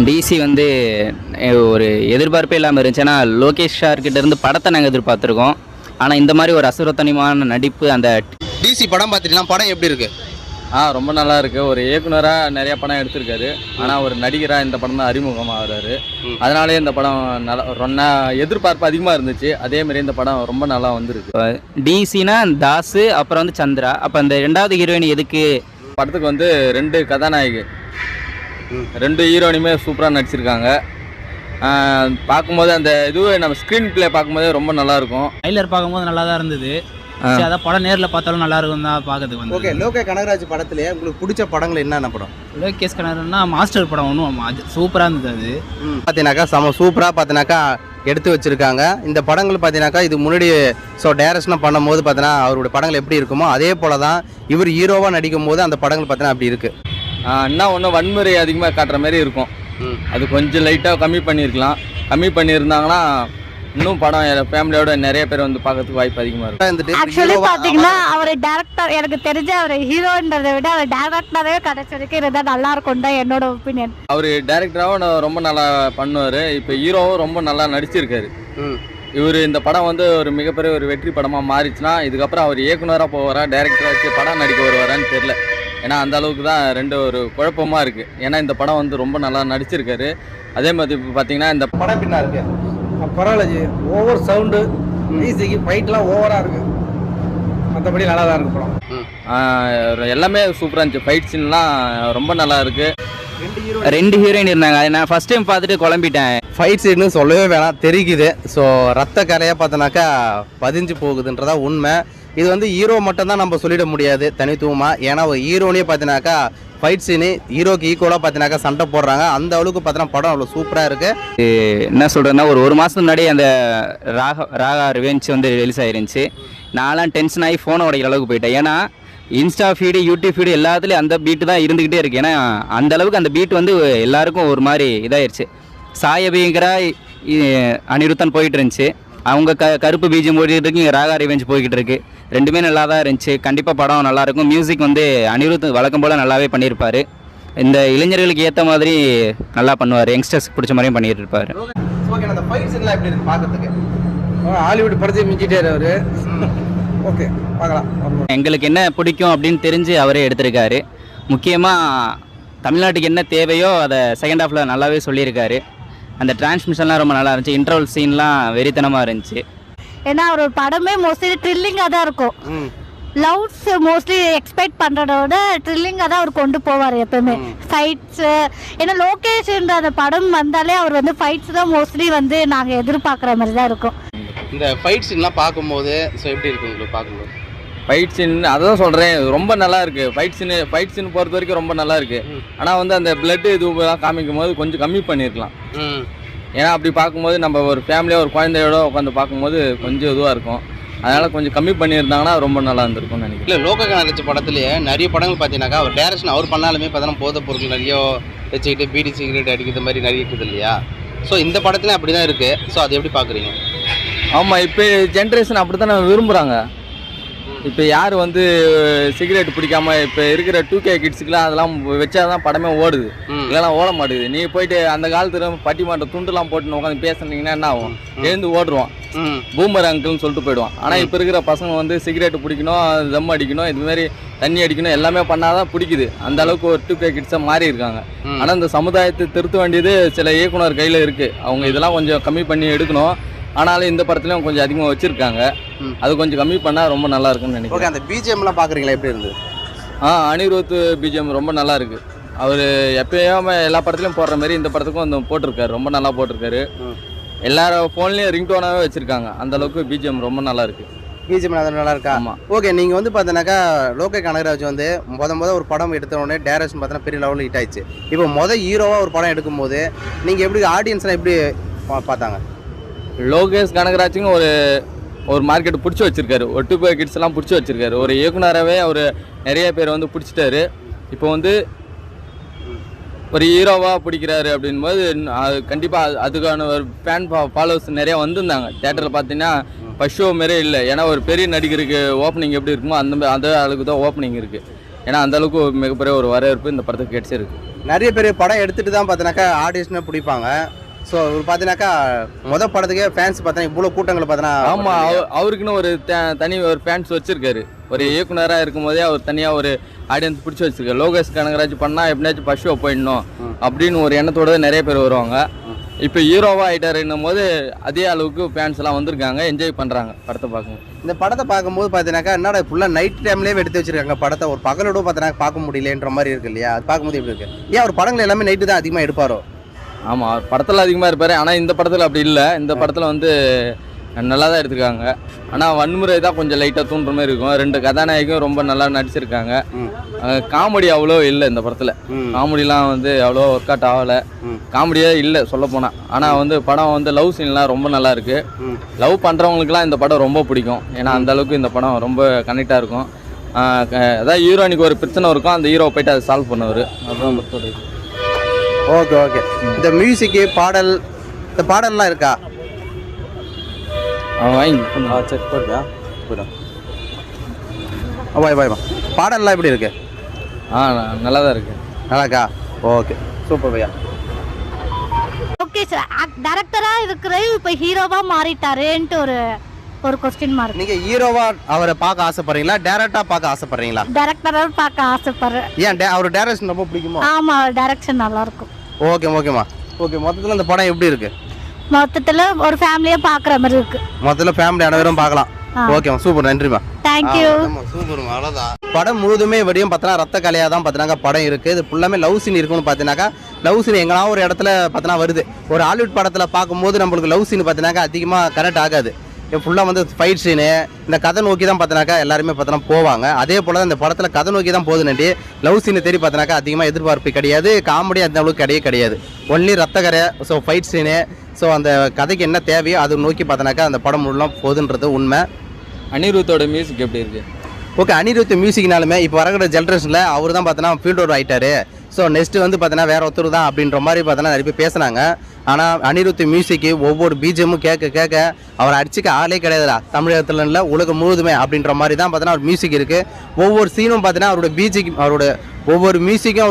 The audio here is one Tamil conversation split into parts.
டிசி வந்து ஒரு எதிர்பார்ப்பே இல்லாமல் இருந்துச்சு. ஏன்னா லோகேஷ் சார்கிட்ட இருந்து படத்தை நாங்கள் எதிர்பார்த்துருக்கோம். ஆனால் இந்த மாதிரி ஒரு அசுரத்தனிமான நடிப்பு அந்த டிசி படம் பார்த்துட்டீங்கன்னா படம் எப்படி இருக்கு? ரொம்ப நல்லா இருக்கு. ஒரு இயக்குனராக நிறைய படம் எடுத்திருக்காரு. ஆனால் ஒரு நடிகராக இந்த படம் தான் அறிமுகமாகிறாரு. அதனாலே இந்த படம் நல்லா எதிர்பார்ப்பு அதிகமாக இருந்துச்சு. அதேமாரி இந்த படம் ரொம்ப நல்லா வந்துருக்கு. டிசினா தாஸு, அப்புறம் வந்து சந்திரா. அப்போ அந்த ரெண்டாவது ஹீரோயின் எதுக்கு? படத்துக்கு வந்து 2 கதாநாயகி, 2 ஹீரோயினுமே சூப்பராக நடிச்சிருக்காங்க. பார்க்கும்போது அந்த இதுவே நம்ம ஸ்க்ரீன் பிளே பார்க்கும்போதே ரொம்ப நல்லாயிருக்கும். ட்ரைலர் பார்க்கும்போது நல்லா தான் இருந்தது. அதான் படம் நேரில் பார்த்தாலும் நல்லா இருக்கும் தான் பார்க்கறதுக்கு வந்து. ஓகே, லோகேஷ் கனகராஜ் படத்துலேயே உங்களுக்கு பிடிச்ச படங்கள் என்னென்ன படம்? லோகேஷ் கனகராஜ்னா மாஸ்டர் படம் ஒன்றும் அது சூப்பராக இருந்தது. அது பார்த்தீங்கன்னாக்கா சூப்பராக பார்த்தீங்கன்னாக்கா எடுத்து வச்சுருக்காங்க. இந்த படங்கள் பார்த்தீங்கன்னாக்கா இது முன்னாடி டைரக்ஷனாக பண்ணும்போது பார்த்தீங்கன்னா அவருடைய படங்கள் எப்படி இருக்குமோ அதே போல் தான் இவர் ஹீரோவாக நடிக்கும் போது அந்த படங்கள் பார்த்தீங்கன்னா அப்படி இருக்குது. இன்னும் ஒன்று வன்முறை அதிகமாக காட்டுற மாதிரி இருக்கும். அது கொஞ்சம் லைட்டாக கம்மி பண்ணியிருக்கலாம். கம்மி பண்ணியிருந்தாங்கன்னா இன்னும் படம் ஃபேமிலியோட நிறைய பேர் வந்து பார்க்கறதுக்கு வாய்ப்பு அதிகமாக இருக்கும். ஆக்சுவலி பார்த்தீங்கன்னா அவர் டேரக்டர், எனக்கு தெரிஞ்ச அவர் ஹீரோன்றதை விட அவர் டேரக்டரே கிடைச்சிருக்கு. இதுதான் நல்லா இருக்கும் தான் என்னோட ஒப்பீனியன். அவர் டேரக்டராகவும் ரொம்ப நல்லா பண்ணுவார். இப்போ ஹீரோவும் ரொம்ப நல்லா நடிச்சிருக்காரு. இவர் இந்த படம் வந்து ஒரு மிகப்பெரிய ஒரு வெற்றி படமாக மாறிச்சுன்னா இதுக்கப்புறம் அவர் இயக்குனராக போவாரா, டேரக்டராக வச்சு படம் நடிக்க வருவாரான்னு தெரில. ஏன்னா அந்த அளவுக்கு தான் ஒரு குழப்பமாக இருக்குது. ஏன்னா இந்த படம் வந்து ரொம்ப நல்லா நடிச்சிருக்காரு. அதே மாதிரி இப்போ பார்த்தீங்கன்னா இந்த படம் எப்படின்னா இருக்கு? பரவாயில்ல, ஓவர் சவுண்டு, மியூசிக், ஃபைட்லாம் ஓவராக இருக்குது. மற்றபடி நல்லா தான் இருக்கு படம். எல்லாமே சூப்பராக இருந்துச்சு. ஃபைட் சீன்லாம் ரொம்ப நல்லா இருக்குது. 2 ஹீரோயின் இருந்தாங்க. அதை நான் ஃபஸ்ட் டைம் பார்த்துட்டு குழம்பிட்டேன். ஃபைட் சீன்னு சொல்லவே வேணாம், தெரிக்குது. ஸோ ரத்த கரையாக பார்த்தோன்னாக்கா பதிஞ்சு போகுதுன்றதா உண்மை. இது வந்து ஹீரோ மட்டும்தான் நம்ம சொல்லிட முடியாது தனித்துவமாக. ஏன்னா ஒரு ஹீரோனே பார்த்தீங்கன்னாக்கா ஃபைட் சீனு ஹீரோக்கு ஈக்குவலாக பார்த்தீங்கன்னாக்கா சண்டை போடுறாங்க. அந்த அளவுக்கு பார்த்தீங்கன்னா படம் அவ்வளோ சூப்பராக இருக்குது. என்ன சொல்கிறேன்னா ஒரு மாதத்துக்கு முன்னாடி அந்த ராகா ரிவெஞ்ச் வந்து ரிலீஸ் ஆயிருந்துச்சு. நான்லாம் டென்ஷன் ஆகி ஃபோனை உடைக்கிற அளவுக்கு போயிட்டேன். ஏன்னா இன்ஸ்டா ஃபீடு, யூடியூப் ஃபீடு எல்லாத்துலேயும் அந்த பீட்டு தான் இருந்துக்கிட்டே இருக்குது. ஏன்னா அந்த அளவுக்கு அந்த பீட் வந்து எல்லாருக்கும் ஒரு மாதிரி இதாகிடுச்சு. சாயபிங்கிற அனிருத்தன் போயிட்டு இருந்துச்சு. அவங்க கருப்பு பீஜம் போயிட்டு இருக்கு, இங்கே ராகா ரிவெஞ்ச் போய்கிட்டு இருக்கு. ரெண்டுமே நல்லா தான் இருந்துச்சு. கண்டிப்பாக படம் நல்லாயிருக்கும். மியூசிக் வந்து அனிருத் வழக்கம் போல் நல்லாவே பண்ணியிருப்பார். இந்த இளைஞர்களுக்கு ஏற்ற மாதிரி நல்லா பண்ணுவார். யங்ஸ்டர்ஸ் பிடிச்ச மாதிரியும் பண்ணிட்டு இருப்பார். ஓகே, அந்த ஃபைட் சீன்லாம் எப்படி இருக்குது பார்க்கறதுக்கு? ஹாலிவுட் படத்தை மிஞ்சிட்டார் அவர். ஓகே, பார்க்கலாம். எங்களுக்கு என்ன பிடிக்கும் அப்படின்னு தெரிஞ்சு அவரே எடுத்திருக்காரு. முக்கியமாக தமிழ்நாட்டுக்கு என்ன தேவையோ அதை செகண்ட் ஹாஃபில் நல்லாவே சொல்லியிருக்காரு. அந்த டிரான்ஸ்மிஷன்லாம் ரொம்ப நல்லா இருந்துச்சு. இன்டர்வல் சீன்லாம் வெறித்தனமாக இருந்துச்சு. ஏன்னா அவர் படமே மோஸ்ட்லி த்ரில்லிங்காக தான் இருக்கும். லவ்ஸ் மோஸ்ட்லி எக்ஸ்பெக்ட் பண்ணுறதோட த்ரில்லிங்காக தான் அவர் கொண்டு போவார் எப்பவுமே. ஃபைட்ஸு, ஏன்னா லோகேஷ்ன்ற அந்த படம் வந்தாலே அவர் வந்து ஃபைட்ஸ் தான் மோஸ்ட்லி வந்து நாங்கள் எதிர்பார்க்குற மாதிரி தான் இருக்கும். இந்த ஃபைட் சீன்லாம் பார்க்கும்போது ஸோ எப்படி இருக்கு உங்களுக்கு பார்க்கும்போது? ஃபைட் சீன் அதான் சொல்கிறேன், ரொம்ப நல்லா இருக்குது. ஃபைட் சீன் பொறுத்த வரைக்கும் ரொம்ப நல்லா இருக்குது. ஆனால் வந்து அந்த பிளட்டு இதுவெல்லாம் காமிக்கும் போது கொஞ்சம் கம்மி பண்ணியிருக்கலாம். ஏன்னா அப்படி பார்க்கும்போது நம்ம ஒரு ஃபேமிலியாக ஒரு குழந்தையோட உட்காந்து பார்க்கும்போது கொஞ்சம் இதுவாக இருக்கும். அதனால் கொஞ்சம் கம்மி பண்ணியிருந்தாங்கன்னா ரொம்ப நல்லா இருந்திருக்கும்னு நினைக்கிறேன். இல்லை, லோகேஷ் கனகராஜ் படத்துலேயே நிறைய படங்கள் பார்த்தீங்கன்னாக்கா அவர் டேரக்ஷன் அவர் பண்ணாலுமே பார்த்தோன்னா போதைப் பொருட்கள் நிறைய வச்சுக்கிட்டு பீடி சிகரெட் அடிக்கிற மாதிரி நிறைய இருக்குது இல்லையா? ஸோ இந்த படத்துலேயும் அப்படி தான் இருக்குது. ஸோ அது எப்படி பார்க்குறீங்க? ஆமாம், இப்போ ஜென்ரேஷன் அப்படி தான் விரும்புகிறாங்க. இப்போ யார் வந்து சிகரெட் பிடிக்காம இப்போ இருக்கிற 2K கிட்ஸுக்கெலாம் அதெல்லாம் வச்சா தான் படமே ஓடுது. இல்லைலாம் ஓட மாட்டேங்குது. நீ போயிட்டு அந்த காலத்தில் பட்டிமாட்ட துண்டுலாம் போட்டுன்னு உட்காந்து பேசுனீங்கன்னா என்ன ஆகும்? எழுந்து ஓடுருவான், பூமர் அங்கிள்னு சொல்லிட்டு போயிடுவான். ஆனால் இப்போ இருக்கிற பசங்க வந்து சிகரெட் பிடிக்கணும், தம் அடிக்கணும், இதுமாரி தண்ணி அடிக்கணும், எல்லாமே பண்ணாதான் பிடிக்குது. அந்த அளவுக்கு ஒரு 2K கிட்ஸாக மாறி இருக்காங்க. ஆனால் இந்த சமுதாயத்தை திருத்த வேண்டியது சில இயக்குனர் கையில் இருக்குது. அவங்க இதெல்லாம் கொஞ்சம் கம்மி பண்ணி எடுக்கணும். ஆனாலும் இந்த படத்துலையும் கொஞ்சம் அதிகமாக வச்சுருக்காங்க. அது கொஞ்சம் கம்மி பண்ணால் ரொம்ப நல்லா இருக்குன்னு நினைக்கிறேன். ஓகே, அந்த பிஜிஎம்லாம் பார்க்குறீங்களா எப்படி இருந்தது? அனிருத் பிஜிஎம் ரொம்ப நல்லா இருக்குது. அவர் எப்பயுமே எல்லா படத்துலையும் போடுற மாதிரி இந்த படத்துக்கும் வந்து போட்டிருக்காரு. ரொம்ப நல்லா போட்டிருக்காரு. எல்லாரும் ஃபோன்லேயும் ரிங்டோனாகவே வச்சுருக்காங்க. அந்தளவுக்கு பிஜிஎம் ரொம்ப நல்லா இருக்குது. பிஜிஎம் நல்லா இருக்கா? ஆமாம். ஓகே, நீங்கள் வந்து பார்த்தீங்கன்னாக்கா லோகேஷ் கனகராஜ் வந்து ஒரு படம் எடுத்த உடனே டேரக்ஷன் பார்த்தீங்கன்னா பெரிய லெவலில் ஹிட் ஆயிடுச்சு. இப்போ ஹீரோவாக ஒரு படம் எடுக்கும்போது நீங்கள் எப்படி ஆடியன்ஸ்லாம் எப்படி பார்த்தாங்க? லோகேஷ் கனகராஜுங்க ஒரு மார்க்கெட்டு பிடிச்சி வச்சுருக்காரு. ஒரு 2K கிட்ஸ் எல்லாம் பிடிச்சி வச்சுருக்காரு. ஒரு இயக்குனராகவே அவர் நிறைய பேர் வந்து பிடிச்சிட்டாரு. இப்போ வந்து ஒரு ஹீரோவாக பிடிக்கிறாரு அப்படின்போது அது கண்டிப்பாக அதுக்கான ஒரு ஃபேன் ஃபாலோவர்ஸ் நிறையா வந்திருந்தாங்க. தேட்டரில் பார்த்தீங்கன்னா ஃபஸ்ட் ஷோ மாரியே இல்லை. ஏன்னா ஒரு பெரிய நடிகருக்கு ஓப்பனிங் எப்படி இருக்குமோ அந்த அளவுக்கு தான் ஓப்பனிங் இருக்குது. ஏன்னா அந்தளவுக்கு மிகப்பெரிய ஒரு வரவேற்பு இந்த படத்துக்கு கிடைச்சிருக்கு. நிறைய பேர் படம் எடுத்துட்டு தான் பார்த்தீங்கன்னாக்கா ஆடிஷனை பிடிப்பாங்க. ஸோ இவர் பார்த்தீங்கன்னாக்கா மொதல் படத்துக்கே ஃபேன்ஸ் பார்த்தீங்கன்னா இவ்வளோ கூட்டங்கள் பார்த்தீங்கன்னா. ஆமாம், அவருக்குன்னு ஒரு தனி ஒரு ஃபேன்ஸ் வச்சிருக்காரு. ஒரு இயக்குனராக இருக்கும் போதே அவர் தனியாக ஒரு ஆடியன்ஸ் பிடிச்சி வச்சிருக்காரு. லோகேஷ் கனகராஜ் பண்ணால் எப்படியாச்சும் ஃபர்ஸ்ட் ஷோ போயிடணும் அப்படின்னு ஒரு எண்ணத்தோட நிறைய பேர் வருவாங்க. இப்போ ஹீரோவாக ஆகிட்டாருன்னும் போது அதே அளவுக்கு ஃபேன்ஸ் எல்லாம் வந்திருக்காங்க, என்ஜாய் பண்ணுறாங்க படத்தை பார்க்கும்போது. இந்த படத்தை பார்க்கும்போது பார்த்தீங்கன்னாக்கா என்னடா ஃபுல்லாக நைட் டைம்லேயே எடுத்து வச்சிருக்காங்க படத்தை. ஒரு பகலோட பார்த்தீங்கன்னா பார்க்க முடியலன்ற மாதிரி இருக்கு இல்லையா? அது பார்க்கும்போது எப்படி இருக்கு? ஏன் அவர் படங்கள் எல்லாமே நைட்டு தான் அதிகமாக எடுப்பாரோ? ஆமாம், படத்தில் அதிகமாக இருப்பார். ஆனால் இந்த படத்தில் அப்படி இல்லை. இந்த படத்தில் வந்து நல்லா தான் எடுத்துருக்காங்க. ஆனால் வன்முறை தான் கொஞ்சம் லைட்டாக தூண்டுற மாதிரி இருக்கும். 2 கதாநாயகம் ரொம்ப நல்லா நடிச்சிருக்காங்க. காமெடி அவ்வளோ இல்லை இந்த படத்தில். காமெடிலாம் வந்து அவ்வளோ ஒர்க் அவுட் ஆகலை. காமெடியே இல்லை சொல்லப்போனால். ஆனால் வந்து படம் வந்து லவ் சீன்லாம் ரொம்ப நல்லா இருக்குது. லவ் பண்ணுறவங்களுக்குலாம் இந்த படம் ரொம்ப பிடிக்கும். ஏன்னா அந்த அளவுக்கு இந்த படம் ரொம்ப கனெக்டாக இருக்கும். அதாவது ஹீரோயினுக்கு ஒரு பிரச்சனை இருக்கும், அந்த ஹீரோ போய்ட்டு அதை சால்வ் பண்ணுவார். அதுதான் படத்தோட. Okay okay. இந்த மியூசிக்கு பாடல், இந்த பாடல்லாம் இருக்கா? வாங்கி செக் பண்ணுறா போய்டும். பாய் பாடல்லாம் எப்படி இருக்கு? நல்லா தான் இருக்கு. நல்லாக்கா? ஓகே சூப்பர் பையா. ஓகே சார், டைரக்டரா இருக்கிறது இப்போ ஹீரோவா மாறிட்டாருன்ட்டு ஒரு கொஸ்டின் மார்க். நீங்க ஹீரோவா அவரை பார்க்க ஆசைப்படுறீங்களா, டைரக்டா பார்க்க ஆசைப்படுறீங்களா? டைரக்டரா பார்க்க ஆசைப்படுறேன். ஏன் அவர் டைரக்ஷன் ரொம்ப பிடிக்குமா? ஆமா, டைரக்ஷன் நல்லா இருக்கும். ஓகேம்மா. ஓகே, மொத்தத்தில் இந்த படம் எப்படி இருக்கு? மொத்தத்துல ஒரு ஃபேமிலியா பார்க்குற மாதிரி இருக்கு. மொத்தத்தில் ஃபேமிலி அனைவரும் பார்க்கலாம். ஓகேம்மா, சூப்பர், நன்றிம்மா. தேங்க்யூ. சூப்பர்மா, அவ்வளோதான். படம் முழுதுமே வெடியும் பார்த்தீங்கன்னா ரத்த கலையாக தான் பார்த்தீங்கன்னா படம் இருக்குது. இது ஃபுல்லாமே லவ் சீன் இருக்குன்னு பார்த்தீங்கன்னாக்கா லவ் சீன் எங்கன்னா ஒரு இடத்துல பார்த்தீங்கன்னா வருது. ஒரு ஹாலிவுட் படத்தில் பார்க்கும்போது நம்மளுக்கு லவ் சீன் பார்த்தீங்கன்னாக்கா அதிகமாக கனெக்ட் ஆகாது. ஃபுல்லாக வந்து ஃபைட் சீனு, இந்த கதை நோக்கி தான் பார்த்தீங்கன்னாக்கா எல்லாருமே பார்த்தீங்கன்னா போவாங்க. அதே போல் தான் இந்த படத்தில் கதை நோக்கி தான் போகுது. நண்டி லவ் சீனை தேடி பார்த்தீங்கன்னாக்கா அதிகமாக எதிர்பார்ப்பு கிடையாது. காமெடி அந்த அளவுக்கு கிடையாது. ஒன்லி ரத்த கரை, ஸோ ஃபைட் சீனு, ஸோ அந்த கதைக்கு என்ன தேவையோ அது நோக்கி பார்த்தீங்கன்னாக்கா அந்த படம் முழுலாம் போகுதுன்றது உண்மை. அனிருத்தோட மியூசிக் எப்படி இருக்கு? ஓகே, அனிருத் மியூசிக்னாலுமே இப்போ வரக்கூடிய ஜென்ரேஷனில் அவர் தான் பார்த்தீங்கன்னா ஃபீல்ட் அவுட் ஆகிட்டாரு. ஸோ நெக்ஸ்ட்டு வந்து பார்த்தீங்கன்னா வேறு ஒருத்தர் தான் அப்படின்ற மாதிரி பார்த்தீங்கன்னா நிறைய பேர் பேசுனாங்க. ஆனால் அனிருத் மியூசிக்கு ஒவ்வொரு பீஜமும் கேட்க அவர் அடிச்சுக்க ஆளே கிடையாதுடா தமிழகத்தில் இல்லை உலகம் முழுதுமே அப்படின்ற மாதிரி தான் பார்த்தீங்கன்னா அவர் மியூசிக் இருக்குது. ஒவ்வொரு சீனும் பார்த்தீங்கன்னா அவரோட பீஜிக்கு, அவரோட ஒவ்வொரு மியூசிக்கும்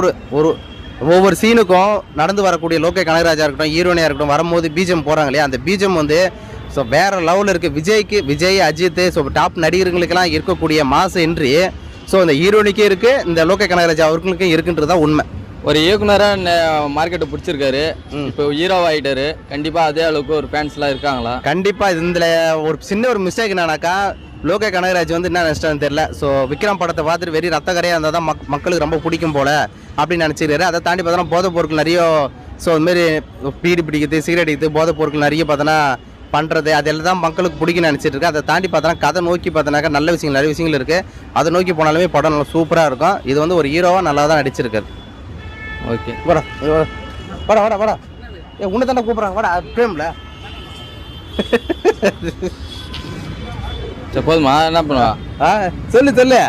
ஒவ்வொரு சீனுக்கும் நடந்து வரக்கூடிய லோகே கனகராஜா இருக்கட்டும், ஹீரோனியாக இருக்கட்டும், வரும்போது பீஜம் போகிறாங்க இல்லையா, அந்த பீஜம் வந்து ஸோ வேறு லெவலில் இருக்குது. விஜய், அஜித், ஸோ டாப் நடிகர்களுக்கெல்லாம் இருக்கக்கூடிய மாசு என்ட்ரி ஸோ இந்த ஹீரோனிக்கே இருக்குது, இந்த லோகே கனகராஜா அவர்களுக்கும் இருக்குன்றது தான் உண்மை. ஒரு இயக்குனராக மார்க்கெட்டை பிடிச்சிருக்காரு. இப்போ ஹீரோ ஆகிட்டாரு. கண்டிப்பாக அதே அளவுக்கு ஒரு ஃபேன்ஸ்லாம் இருக்காங்களா? கண்டிப்பாக. இதில் ஒரு சின்ன ஒரு மிஸ்டேக் என்னன்னாக்கா லோகே கனகராஜ் வந்து என்ன நினச்சிட்டான்னு தெரியல. ஸோ விக்ரம் படத்தை பார்த்துட்டு வெறி ரத்த கரையாக இருந்தால் தான் மக்களுக்கு ரொம்ப பிடிக்கும் போல் அப்படின்னு நினச்சிருக்காரு. அதை தாண்டி பார்த்தோன்னா போதைப் பொருட்கள் நிறைய, ஸோ இதுமாரி பீடி பிடிக்கிறது, சிகரெட் அடிக்கிறது, போதைப் பொருட்கள் நிறைய பார்த்தோன்னா பண்ணுறது, அதெல்லாம் தான் மக்களுக்கு பிடிக்குன்னு நினச்சிட்டு இருக்கு. அதை தாண்டி பார்த்தோன்னா கதை நோக்கி பார்த்தோன்னாக்கா நல்ல விஷயங்கள் நிறைய விஷயங்கள் இருக்குது. அதை நோக்கி போனாலுமே படம் நல்லா சூப்பராக இருக்கும். இது வந்து ஒரு ஹீரோவாக நல்லா தான் நடிச்சிருக்காரு. ஓகே, வாடா உன்னை தானே கூப்பிட்றாங்க, வாடா பிரேம்ல. சரி போதுமா, என்ன பண்ணுவா? சொல்லு.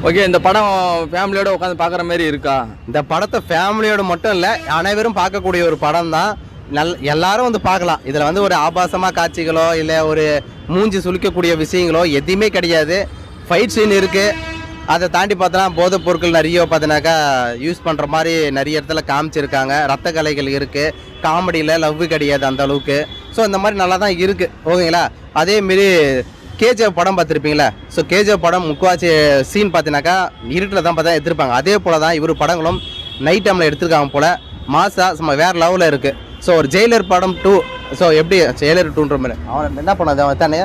ஓகே, இந்த படம் ஃபேமிலியோட உட்காந்து பார்க்குற மாதிரி இருக்கா? இந்த படத்தை ஃபேமிலியோட மட்டும் இல்லை, அனைவரும் பார்க்கக்கூடிய ஒரு படம் தான். எல்லாரும் வந்து பார்க்கலாம். இதில் வந்து ஒரு ஆபாசமாக காட்சிகளோ இல்லை ஒரு மூஞ்சி சுளிக்கக்கூடிய விஷயங்களோ எதுவுமே கிடையாது. ஃபைட் சீன் இருக்குது. அதை தாண்டி பார்த்தோன்னா போதைப் பொருட்கள் நிறைய பார்த்தீங்கன்னாக்கா யூஸ் பண்ணுற மாதிரி நிறைய இடத்துல காமிச்சிருக்காங்க. ரத்த கலைகள் இருக்குது. காமெடியில் லவ் கிடையாது அந்த அளவுக்கு. ஸோ இந்த மாதிரி நல்லா தான் இருக்குது. ஓகேங்களா? அதேமாரி கேஜிஎஃப் படம் பார்த்துருப்பீங்களா? ஸோ கேஜிஎஃப் படம் முக்கால்வாசி சீன் பார்த்தீங்கன்னாக்கா இருட்டில் தான் பார்த்தா எடுத்திருப்பாங்க. அதே போல் தான் இவர் படங்களும் நைட் டைமில் எடுத்திருக்காங்க போல். மாசா சும்மா வேறு லெவலில் இருக்குது. ஸோ ஒரு ஜெயிலர் படம் 2, ஸோ எப்படி ஜெயிலர் 2ன்ற மாதிரி அவன் என்ன பண்ணாது, அவன் தானே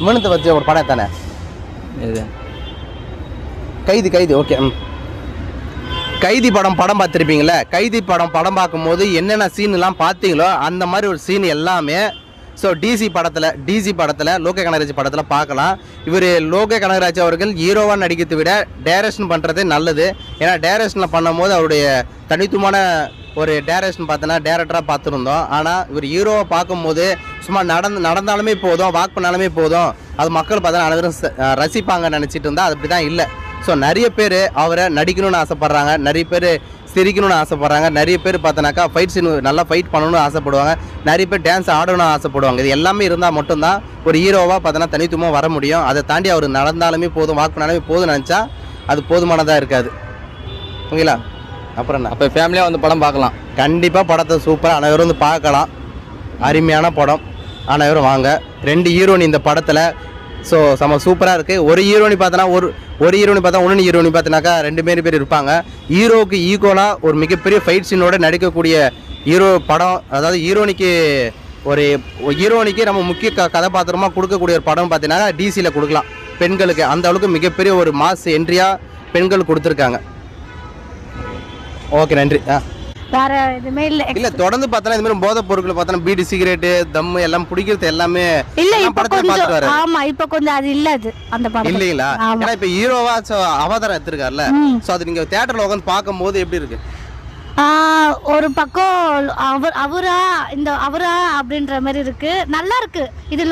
மினுத்து வச்ச ஒரு படம் தானே இது கைதி. ஓகே, கைதி படம் பார்த்துருப்பீங்களே. கைதி படம் பார்க்கும்போது என்னென்ன சீன்லாம் பார்த்தீங்களோ அந்த மாதிரி ஒரு சீன் எல்லாமே ஸோ டிசி படத்தில் லோகே கனகராஜ் படத்தில் பார்க்கலாம். இவர் லோகே கனகராஜ் அவர்கள் ஹீரோவாக நடிக்கிறதை விட டைரக்ஷன் பண்ணுறதே நல்லது. ஏன்னா டைரக்ஷனில் பண்ணும்போது அவருடைய தனித்துவமான ஒரு டைரக்ஷன் பார்த்தோன்னா டேரக்டராக பார்த்துருந்தோம். ஆனால் இவர் ஹீரோவை பார்க்கும்போது சும்மா நடந்தாலுமே போதும், வாக் பண்ணாலுமே போதும், அது மக்கள் பார்த்தா அனைவரும் ரசிப்பாங்க நினச்சிட்டு இருந்தால் அது அப்படி தான் இல்லை. ஸோ நிறைய பேர் அவரை நடிக்கணும்னு ஆசைப்பட்றாங்க, நிறைய பேர் சிரிக்கணும்னு ஆசைப்பட்றாங்க, நிறைய பேர் பார்த்தோன்னாக்கா ஃபைட் சீன் நல்லா ஃபைட் பண்ணணும்னு ஆசைப்படுவாங்க, நிறைய பேர் டான்ஸ் ஆடணும்னு ஆசைப்படுவாங்க. இது எல்லாமே இருந்தால் மட்டும்தான் ஒரு ஹீரோவாக பார்த்தோன்னா தனித்துவமாக வர முடியும். அதை தாண்டி அவர் நடந்தாலுமே போதும், வாக் பண்ணாலுமே போதும் நினச்சா அது போதுமானதாக இருக்காது. ஓகேங்களா? அப்புறம் என்ன, அப்போ ஃபேமிலியாக வந்து படம் பார்க்கலாம். கண்டிப்பாக படத்தை சூப்பராக அனைவரும் வந்து பார்க்கலாம். அருமையான படம், அனைவரும் வாங்க. 2 ஹீரோனி இந்த படத்தில். ஸோ செம்ம சூப்பராக இருக்குது. ஒரு ஹீரோனி பார்த்தோன்னா ஒரு ஹீரோனி பார்த்தா இன்னொன்று ஹீரோனி பார்த்தினாக்கா 2 பேர் இருப்பாங்க. ஹீரோவுக்கு ஈக்குவலாக ஒரு மிகப்பெரிய ஃபைட் சீனோட நடிக்கக்கூடிய ஹீரோ படம். அதாவது ஹீரோனிக்கு நம்ம முக்கிய கதாபாத்திரமாக கொடுக்கக்கூடிய ஒரு படம் பார்த்தீங்கன்னா டிசியில் கொடுக்கலாம். பெண்களுக்கு அந்த அளவுக்கு மிகப்பெரிய ஒரு மாஸ் என்ட்ரியாக பெண்கள் கொடுத்துருக்காங்க. ஓகே, நன்றி. வேற எதுவுமே இல்ல தொடர்ந்து பார்த்தா இந்த மாதிரி போதைப் பொருட்களை பார்த்தா பீடி, சிகரெட்டு, தம்மு எல்லாம் பிடிக்கிறது எல்லாமே இல்ல. எல்லாம் இப்ப படத்துல கொஞ்சம் பார்த்துட்டு வர ஆமா, இப்ப கொஞ்சம் அது இல்ல, அது அந்த படம் இல்லைங்களா? ஆமா. ஏன்னா இப்ப ஹீரோவா அவதாரம் எடுத்திருக்காருல்ல, சோ அது நீங்க தியேட்டர்ல உட்காந்து பார்க்கும்போது எப்படி இருக்கு? ஒரு பக்கம் அவரா அப்படின்ற மாதிரி இருக்கு. நல்லா இருக்கு இது.